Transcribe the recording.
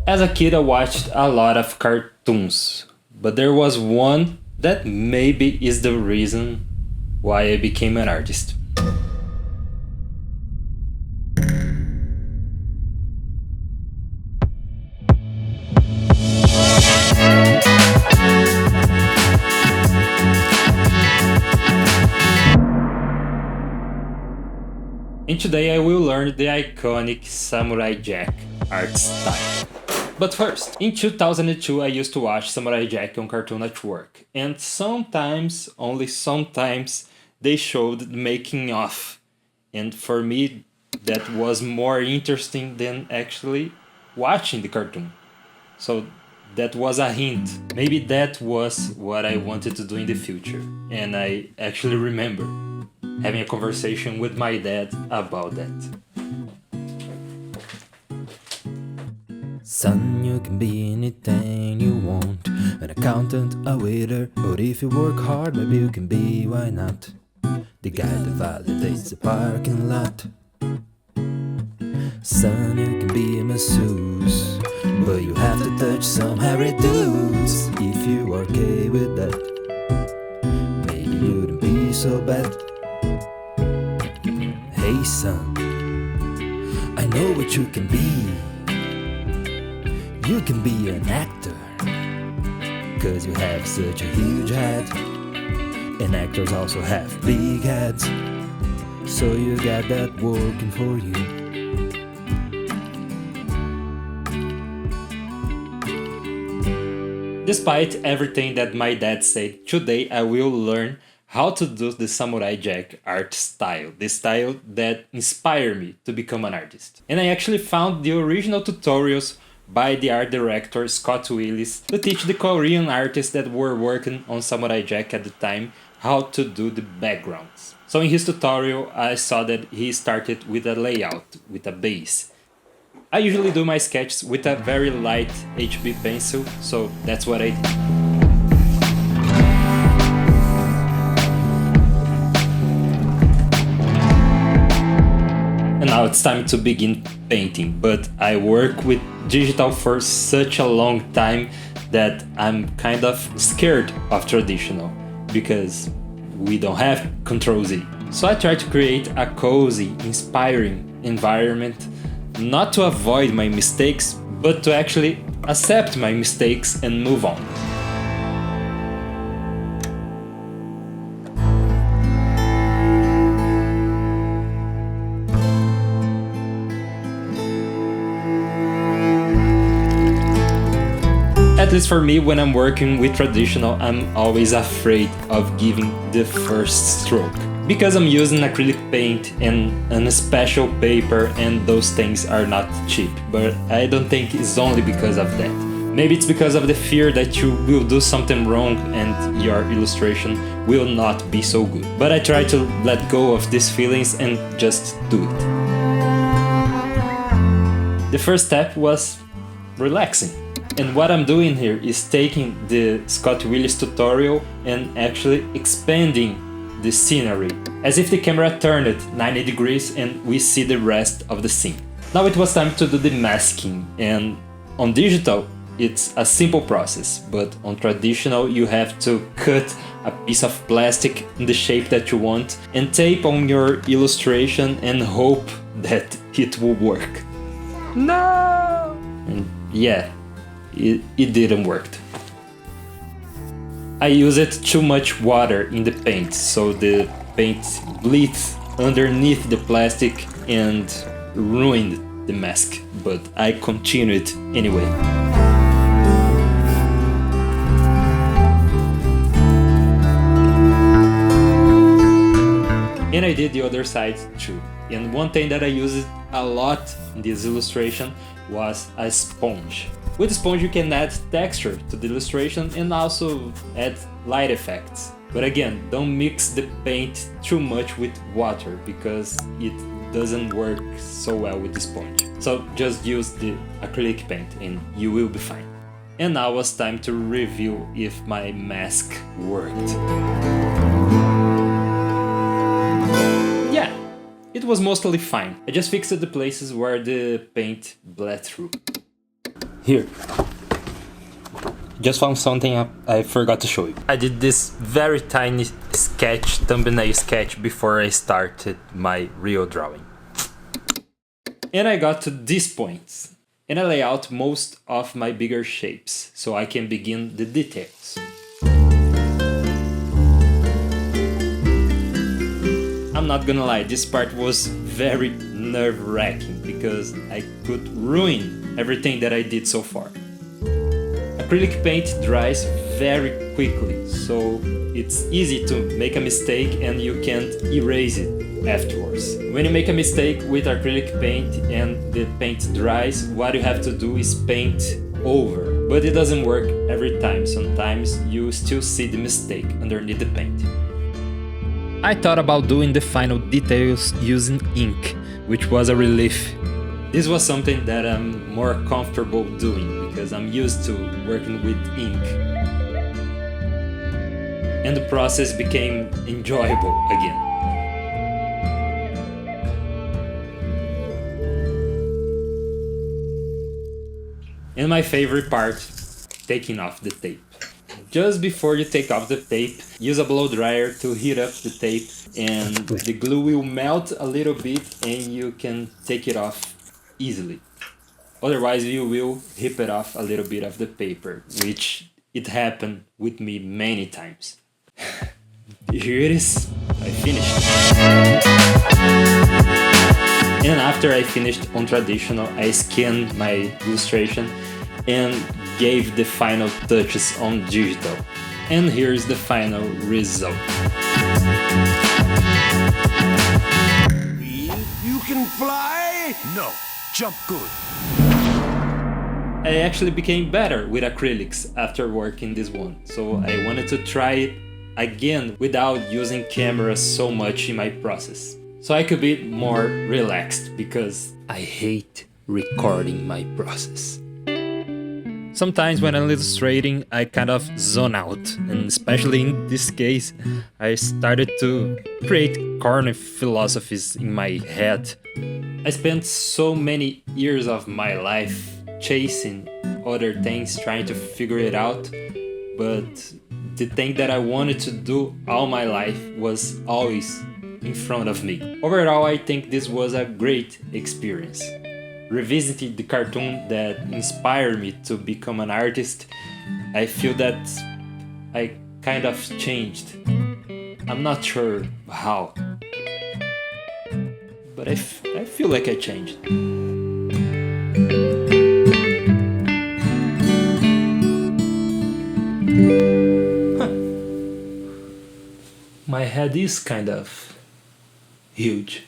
As a kid I watched a lot of cartoons, but there was one that maybe is the reason why I became an artist. And today I will learn the iconic Samurai Jack art style. But first, in 2002 I used to watch Samurai Jack on Cartoon Network, and sometimes, only sometimes, they showed the making of. And for me that was more interesting than actually watching the cartoon. So that was a hint. Maybe that was what I wanted to do in the future. And I actually remember having a conversation with my dad about that. Son, you can be anything you want. An accountant, a waiter, but if you work hard, maybe you can be, why not? The guy that validates the parking lot. Son, you can be a masseuse, but you have to touch some hairy dudes. If you are okay with that, maybe you wouldn't be so bad. Hey son, I know what you can be. You can be an actor, 'cause you have such a huge head. And actors also have big heads, so you got that working for you. Despite everything that my dad said, today I will learn how to do the Samurai Jack art style, the style that inspired me to become an artist. And I actually found the original tutorials by the art director Scott Willis to teach the Korean artists that were working on Samurai Jack at the time how to do the backgrounds. So in his tutorial I saw that he started with a layout, with a base. I usually do my sketches with a very light HB pencil, so that's what I did. And now it's time to begin painting, but I work with digital for such a long time that I'm kind of scared of traditional, because we don't have ctrl+z. So I try to create a cozy, inspiring environment, not to avoid my mistakes, but to actually accept my mistakes and move on. At least for me, when I'm working with traditional, I'm always afraid of giving the first stroke. Because I'm using acrylic paint and a special paper, and those things are not cheap. But I don't think it's only because of that. Maybe it's because of the fear that you will do something wrong and your illustration will not be so good. But I try to let go of these feelings and just do it. The first step was relaxing. And what I'm doing here is taking the Scott Willis tutorial and actually expanding the scenery, as if the camera turned it 90 degrees and we see the rest of the scene. Now it was time to do the masking, and on digital it's a simple process, but on traditional you have to cut a piece of plastic in the shape that you want and tape on your illustration and hope that it will work. No! And yeah, it didn't work. I used too much water in the paint, so the paint bleeds underneath the plastic and ruined the mask, but I continued anyway. And I did the other side too. And one thing that I used a lot in this illustration was a sponge. With a sponge you can add texture to the illustration and also add light effects. But again, don't mix the paint too much with water, because it doesn't work so well with the sponge. So just use the acrylic paint and you will be fine. And now it's time to review if my mask worked. Yeah, it was mostly fine. I just fixed the places where the paint bled through. Here. Just found something I forgot to show you. I did this very tiny sketch, thumbnail sketch, before I started my real drawing. And I got to these points. And I lay out most of my bigger shapes, so I can begin the details. I'm not gonna lie, this part was very nerve-wracking because I could ruin everything that I did so far. Acrylic paint dries very quickly, so it's easy to make a mistake and you can't erase it afterwards. When you make a mistake with acrylic paint and the paint dries, what you have to do is paint over. But it doesn't work every time, sometimes you still see the mistake underneath the paint. I thought about doing the final details using ink, which was a relief. This was something that I'm more comfortable doing because I'm used to working with ink. And the process became enjoyable again. And my favorite part, taking off the tape. Just before you take off the tape, use a blow dryer to heat up the tape and the glue will melt a little bit and you can take it off easily. Otherwise you will rip it off a little bit of the paper, which it happened with me many times. Here it is, I finished. And after I finished on traditional, I scanned my illustration and gave the final touches on digital. And here's the final result. You can fly? No, jump good. I actually became better with acrylics after working this one, so I wanted to try it again without using cameras so much in my process. So I could be more relaxed because I hate recording my process. Sometimes when I'm illustrating, I kind of zone out, and especially in this case, I started to create corny philosophies in my head. I spent so many years of my life chasing other things, trying to figure it out, but the thing that I wanted to do all my life was always in front of me. Overall, I think this was a great experience. Revisiting the cartoon that inspired me to become an artist, I feel that I kind of changed. I'm not sure how, but I feel like I changed. My head is kind of huge.